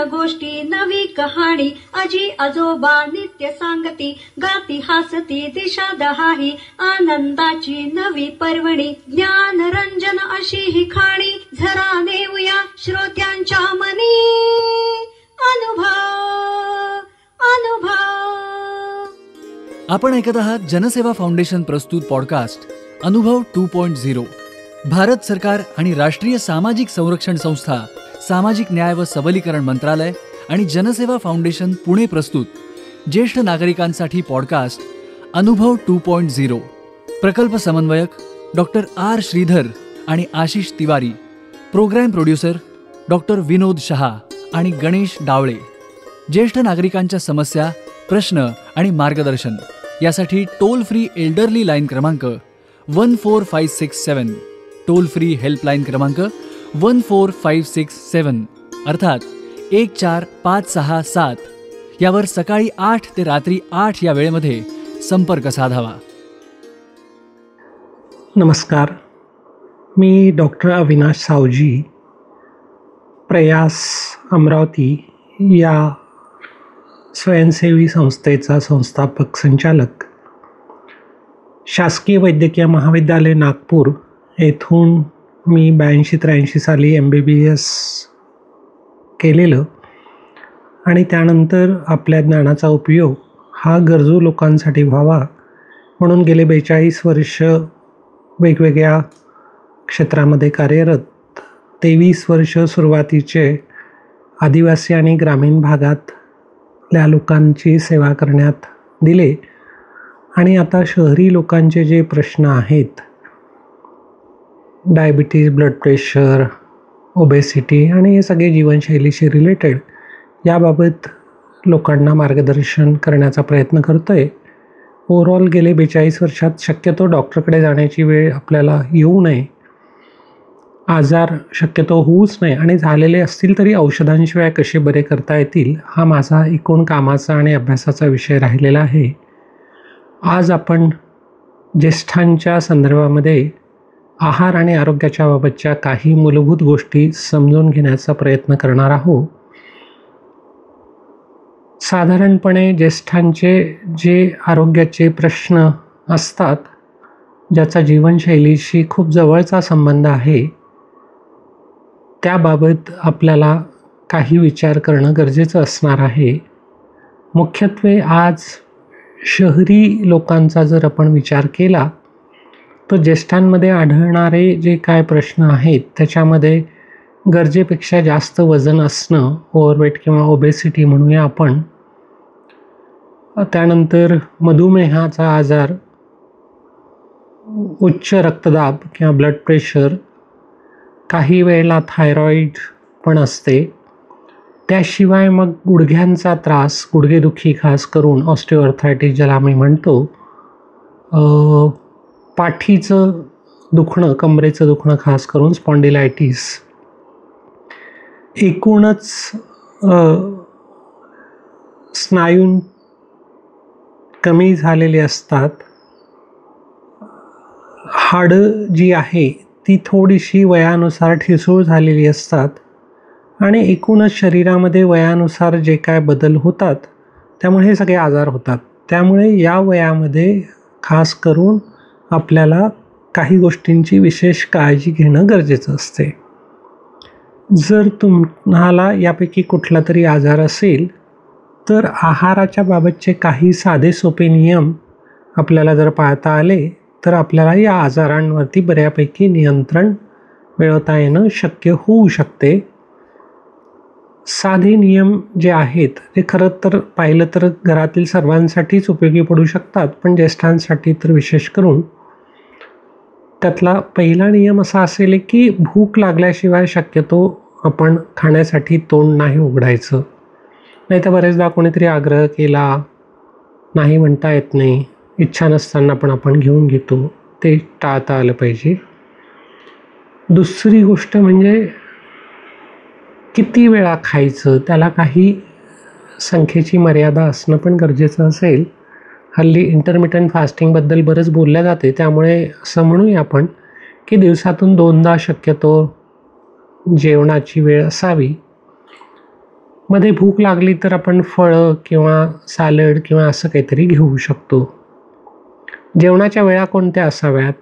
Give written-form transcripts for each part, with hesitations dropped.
गोष्टी नवी कहाणी आजी आजोबा नित्य सांगती गाती हसती दिशा दहाही आनंदाची नवी पर्वणी ज्ञान रंजन अशी ही खाणी झरा नेऊया श्रोत्यांच्या मनी अनुभव अनुभव. आपण ऐकत आहात जनसेवा फाउंडेशन प्रस्तुत पॉडकास्ट अनुभव 2.0. भारत सरकार आणि राष्ट्रीय सामाजिक संरक्षण संस्था, सामाजिक न्याय व सबलीकरण मंत्रालय आणि जनसेवा फाउंडेशन पुणे प्रस्तुत ज्येष्ठ नागरिकांसाठी पॉडकास्ट अनुभव 2.0. प्रकल्प समन्वयक डॉक्टर आर श्रीधर आणि Ashish Tiwari, program producer doctor Vinod Shah आणि गणेश डावळे. ज्येष्ठ नागरिकांच्या समस्या, प्रश्न आणि मार्गदर्शन यासाठी टोल फ्री एल्डरली लाईन क्रमांक 14567, टोल फ्री हेल्पलाईन क्रमांक 14567 अर्थात 14567 यावर सकाळी 8 ते रात्री 8 या वेळेमध्ये संपर्क साधावा. नमस्कार, मी डॉक्टर अविनाश सावजी, प्रयास अमरावती या स्वयंसेवी संस्थेचा संस्थापक संचालक. शासकीय वैद्यकीय महाविद्यालय नागपूर येथून मी 82-83 साली MBBS केलेलं आणि त्यानंतर आपल्या ज्ञानाचा उपयोग हा गरजू लोकांसाठी व्हावा म्हणून गेले 42 वर्ष वेगवेगळ्या क्षेत्रामध्ये कार्यरत. 23 वर्ष सुरुवातीचे आदिवासी आणि ग्रामीण भागातल्या लोकांची सेवा करण्यात दिले आणि आता शहरी लोकांचे जे प्रश्न आहेत, डायबिटीज, ब्लड प्रेशर, ओबेसिटी आणि हे सगळे जीवनशैलीशी रिलेटेड याबाबत लोकांना मार्गदर्शन करण्याचा प्रयत्न करतो आहे. ओव्हरऑल गेले 42 वर्षात शक्यतो डॉक्टरकडे जाण्याची वेळ आपल्याला येऊ नये, आजार शक्यतो होऊच नये आणि झालेले असतील तरी औषधांशिवाय कसे बरे करता येतील हा माझा एकूण कामाचा आणि अभ्यासाचा विषय राहिलेला आहे. आज आपण ज्येष्ठांच्या संदर्भामध्ये आहार आणि आरोग्याच्या बाबतच्या काही मूलभूत गोष्टी समजून घेण्याचा प्रयत्न करणार आहोत. साधारणपणे ज्येष्ठांचे जे आरोग्याचे प्रश्न असतात, ज्याचा जीवनशैलीशी खूप जवळचा संबंध आहे, त्याबाबत आपल्याला काही विचार करणं गरजेचं असणार आहे. मुख्यत्वे आज शहरी लोकांचा जर आपण विचार केला तर ज्येष्ठांमध्ये आढळणारे जे काय प्रश्न आहेत त्याच्यामध्ये गरजेपेक्षा जास्त वजन असणं, ओव्हरवेट किंवा ओबेसिटी म्हणूया आपण, त्यानंतर मधुमेहाचा आजार, उच्च रक्तदाब किंवा ब्लड प्रेशर, काही वेळेला थायरॉईड पण असते, त्याशिवाय मग गुडघ्यांचा त्रास, गुडघेदुखी खास करून ऑस्टिओआर्थरायटिस ज्याला आम्ही म्हणतो, पाठीचं दुखणं, कमरेचं दुखणं खास करून स्पॉन्डिलायटिस, एकूणच स्नायू कमी झालेली असतात, हाडं जी आहे ती थोडीशी वयानुसार ठिसूळ झालेली असतात आणि एकूणच शरीरामध्ये वयानुसार जे काय बदल होतात त्यामुळे हे सगळे आजार होतात. त्यामुळे या वयामध्ये खास करून आपल्याला काही गोष्टींची विशेष काळजी घेणं गरजेचं असते. जर तुम्हाला यापैकी कुठला तरी आजार असेल तर आहाराच्या बाबतचे काही साधे सोपे नियम आपल्याला जर पाळता आले तर आपल्याला या आजारांवरती बऱ्यापैकी नियंत्रण मिळवता येणं शक्य होऊ शकते. साधे नियम जे आहेत ते खरं तर पाहिलं तर घरातील सर्वांसाठीच उपयोगी पडू शकतात, पण ज्येष्ठांसाठी तर विशेष करून. त्यातला पहिला नियम असा असेल की भूक लागल्याशिवाय शक्यतो आपण खाण्यासाठी तोंड नाही उघडायचं. नाही तर बरेचदा कोणीतरी आग्रह केला, नाही म्हणता येत नाही, इच्छा नसताना पण आपण घेऊन घेतो, ते टाळता आलं पाहिजे. दुसरी गोष्ट म्हणजे किती वेळा खायचं, त्याला काही संख्येची मर्यादा असणं पण गरजेचं असेल. हल्ली इंटरमिटंट फास्टिंगबद्दल बरंच बोललं जाते, त्यामुळे असं म्हणूया आपण की दिवसातून 2दा शक्यतो जेवणाची वेळ असावी. मध्ये भूक लागली तर आपण फळं किंवा सॅलड किंवा असं काहीतरी घेऊ शकतो. जेवणाच्या वेळा कोणत्या असाव्यात?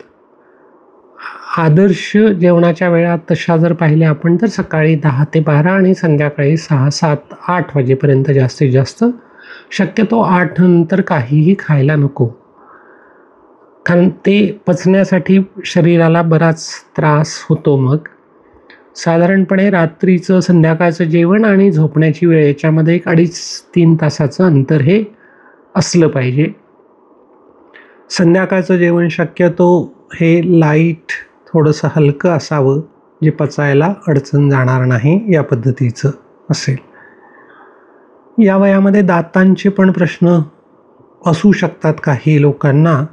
आदर्श जेवणाच्या वेळा तशा जर पाहिल्या आपण तर सकाळी 10 ते 12 आणि संध्याकाळी 6, 7, 8 वाजेपर्यंत जास्तीत जास्त. शक्यतो 8 नंतर काहीही खायला नको, कारण ते पचण्यासाठी शरीराला बराच त्रास होतो. मग साधारणपणे रात्रीचं संध्याकाळचं जेवण आणि झोपण्याची वेळ याच्यामध्ये एक 2.5-3 तासाचं अंतर हे असलं पाहिजे. संध्याकाळचं जेवण शक्यतो हे लाईट, थोडंसं हलकं असावं, जे पचायला अडचण जाणार नाही या पद्धतीचं असेल. या वयामध्ये दातांचे पण प्रश्न असू शकतात काही लोकांना,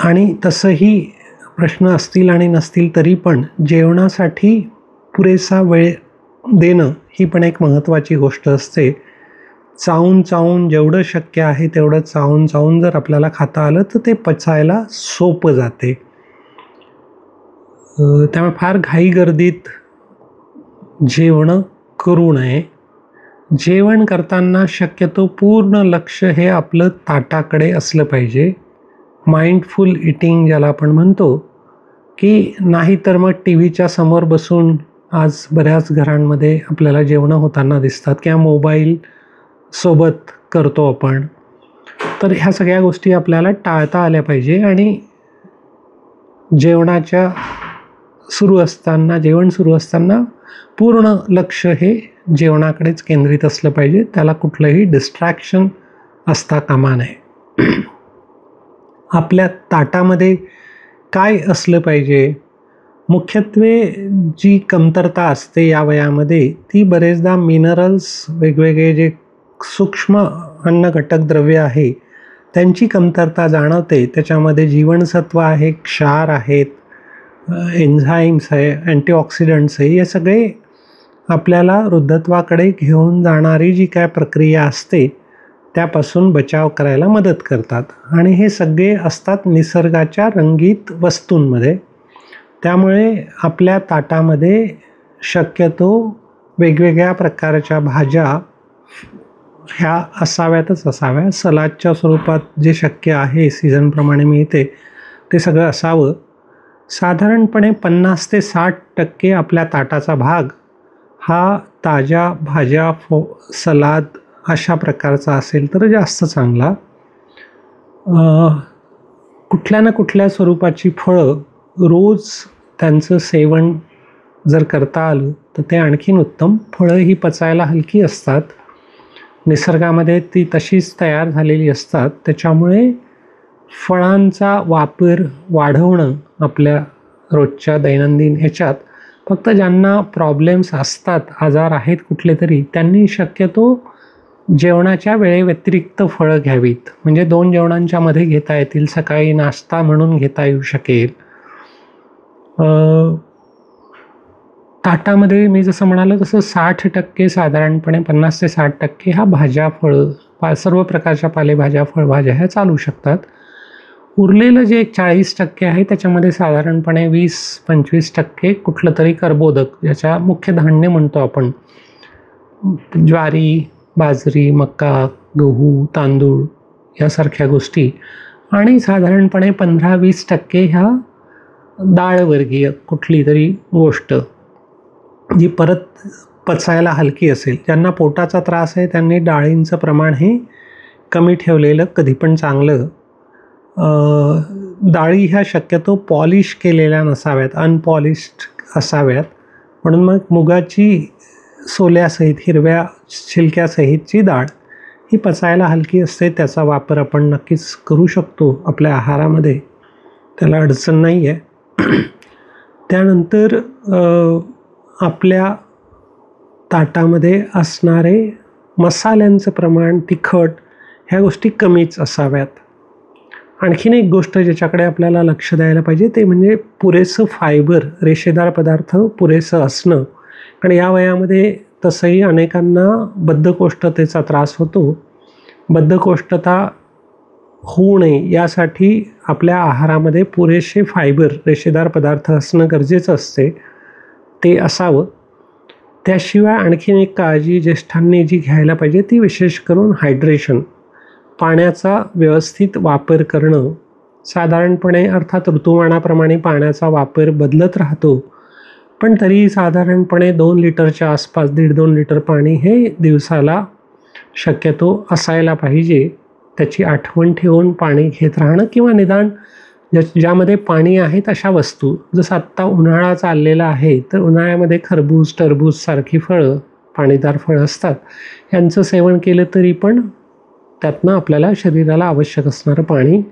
आणि तसंही प्रश्न असतील आणि नसतील तरी पण जेवणासाठी पुरेसा वेळ देणं ही पण एक महत्त्वाची गोष्ट असते. चावून चावून जेवढं शक्य आहे तेवढं चावून चावून जर आपल्याला खाता आलं तर ते पचायला सोपं जाते. त्यामुळे फार घाईगर्दीत जेवण करू नये. जेवण करताना शक्यतो पूर्ण लक्ष हे आपलं ताटाकडे असलं पाहिजे. माइंडफुल इटिंग ज्याला आपण म्हणतो, की नाही तर मग टी व्हीच्या समोर बसून आज बऱ्याच घरांमध्ये आपल्याला जेवणं होताना दिसतात, किंवा मोबाईल सोबत करतो आपण. तर ह्या सगळ्या गोष्टी आपल्याला टाळता आल्या पाहिजे, आणि जेवण सुरू असताना पूर्ण लक्ष हे जेवणाकडेच केंद्रित असलं पाहिजे. त्याला कुठलंही डिस्ट्रॅक्शन असता कामा नये. आपल्या ताटामध्ये काय असलं पाहिजे? मुख्यत्वे जी कमतरता असते या वयामध्ये ती बरेचदा मिनरल्स, वेगवेगळे जे सूक्ष्म अन्न घटक द्रव्य आहे त्यांची कमतरता जाणवते. त्याच्यामध्ये जीवनसत्व आहे, क्षार आहेत, एन्झाईम्स आहे, अँटीऑक्सिडंट्स आहे. हे सगळे आपल्याला वृद्धत्वाकडे घेऊन जाणारी जी काय प्रक्रिया असते त्यापासून बचाव करायला मदत करतात. आणि हे सगळे असतात निसर्गाच्या रंगीत वस्तूंमध्ये. त्यामुळे आपल्या ताटामध्ये शक्यतो वेगवेगळ्या प्रकारच्या भाज्या ह्या असाव्यातच असाव्या. सलादच्या स्वरूपात जे शक्य आहे, सीझनप्रमाणे मिळते, ते सगळं असावं. साधारणपणे 50 ते 60% आपल्या ताटाचा भाग हा ताज्या भाज्या, सलाद अशा प्रकारचा असेल तर जास्त चांगला. कुठल्या ना कुठल्या स्वरूपाची फळं रोज त्यांचं सेवन जर करता आलं तर ते आणखीन उत्तम. फळं ही पचायला हलकी असतात, निसर्गामध्ये ती तशीच तयार झालेली असतात. त्याच्यामुळे फळांचा वापर वाढवणं आपल्या रोजच्या दैनंदिन ह्याच्यात, फक्त ज्यांना प्रॉब्लेम्स असतात, आजार आहेत कुठले तरी, त्यांनी शक्यतो जेवणाच्या वेळेव्यतिरिक्त फळं घ्यावीत. म्हणजे 2 जेवणांच्या मध्ये घेता येतील, सकाळी नाश्ता म्हणून घेता येऊ शकेल. ताटामध्ये मी जसं म्हणालो तसं 60% साधारणपणे 50 ते 60% ह्या भाज्या, फळं, सर्व प्रकारच्या पालेभाज्या, फळभाज्या ह्या चालू शकतात. उरलेलं जे 40% आहे त्याच्यामध्ये साधारणपणे 20-25% कुठलं तरी कर्बोदक, ज्याच्या मुख्य धान्य म्हणतो आपण, ज्वारी, बाजरी, मका, गहू, तांदूळ यासारख्या गोष्टी, आणि साधारणपणे 15-20% ह्या डाळवर्गीय कुठली तरी गोष्ट जी परत पचायला हलकी असेल. ज्यांना पोटाचा त्रास आहे त्यांनी डाळींचं प्रमाण हे कमी ठेवलेलं कधी पण चांगलं. डाळी ह्या शक्यतो पॉलिश केलेल्या नसाव्यात, अनपॉलिश्ड असाव्यात. म्हणून मग मुगाची सोल्यासहित, हिरव्या छिलक्यासहितची डाळ ही पचायला हलकी असते. त्याचा वापर आपण नक्कीच करू शकतो आपल्या आहारामध्ये, त्याला अडचण नाही आहे. त्यानंतर आपल्या ताटामध्ये असणारे मसाल्यांचं प्रमाण, तिखट, ह्या गोष्टी कमीच असाव्यात. आणखीन एक गोष्ट ज्याच्याकडे आपल्याला लक्ष द्यायला पाहिजे ते म्हणजे पुरेसं फायबर, रेषेदार पदार्थ पुरेसं असणं. कारण या वयामध्ये तसंही अनेकांना बद्धकोष्ठतेचा त्रास होतो. बद्धकोष्ठता होऊ नये यासाठी आपल्या आहारामध्ये पुरेसे फायबर, रेषेदार पदार्थ असणं गरजेचं असते. ते असावं. त्याशिवाय आणखीन एक काळजी ज्येष्ठांनी जी घ्यायला पाहिजे ती विशेष करून हायड्रेशन, पाण्याचा व्यवस्थित वापर करणं. साधारणपणे अर्थात ऋतुमानाप्रमाणे पाण्याचा वापर बदलत राहतो, पण तरी साधारणपणे 2 लिटरच्या आसपास 1.5-2 लिटर पाणी हे दिवसाला शक्यतो असायला पाहिजे. त्याची आठवण ठेवून पाणी घेत राहणं किंवा निदान ज्यामध्ये पाणी आहे तशा वस्तू, जसं आत्ता उन्हाळा चाललेला आहे तर उन्हाळ्यामध्ये खरबूज, टरबूज सारखी फळं, पाणीदार फळं असतात, यांचं सेवन केलं तरी पण त्यातनं आपल्याला शरीराला आवश्यक असणारं पाणी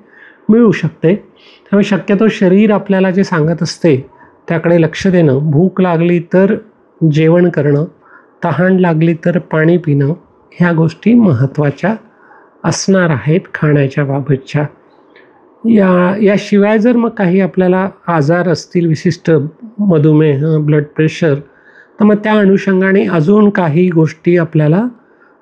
मिळू शकते. त्यामुळे शक्यतो शरीर आपल्याला जे सांगत असते त्याकडे लक्ष देणं, भूक लागली तर जेवण करणं, तहान लागली तर पाणी पिणं, ह्या गोष्टी महत्त्वाच्या असणार आहेत खाण्याच्या बाबतच्या. याशिवाय जर मग काही आपल्याला आजार असतील, विशिष्ट मधुमेह, ब्लड प्रेशर, तर मग त्या अनुषंगाने अजून काही गोष्टी आपल्याला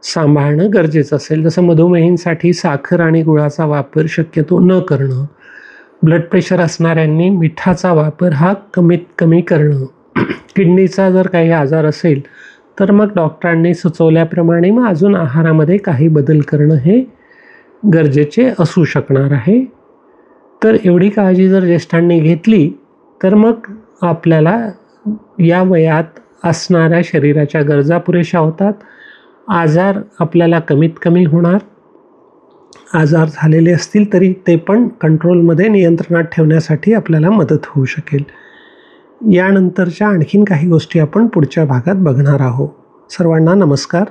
सांभाळणं गरजेचं असेल. जसं मधुमेहींसाठी साखर आणि गुळाचा वापर शक्यतो न करणं, ब्लड प्रेशर असणाऱ्यांनी मिठाचा वापर हा कमीत कमी करणं, किडनीचा जर काही आजार असेल तर मग डॉक्टरांनी सुचवल्याप्रमाणे मग अजून आहारामध्ये काही बदल करणं हे गरजेचे असू शकणार आहे. तर एवढी काळजी जर ज्येष्ठांनी घेतली तर मग आपल्याला या वयात असणाऱ्या शरीराच्या गरजा पुरेशा होतात, आजार आपल्याला कमीत कमी होणार, आजार झालेले असतील तरी ते पण कंट्रोलमध्ये, नियंत्रणात ठेवण्यासाठी आपल्याला मदत होऊ शकेल. यानंतरच्या आणखीन काही गोष्टी आपण पुढच्या भागात बघणार आहोत. सर्वांना नमस्कार.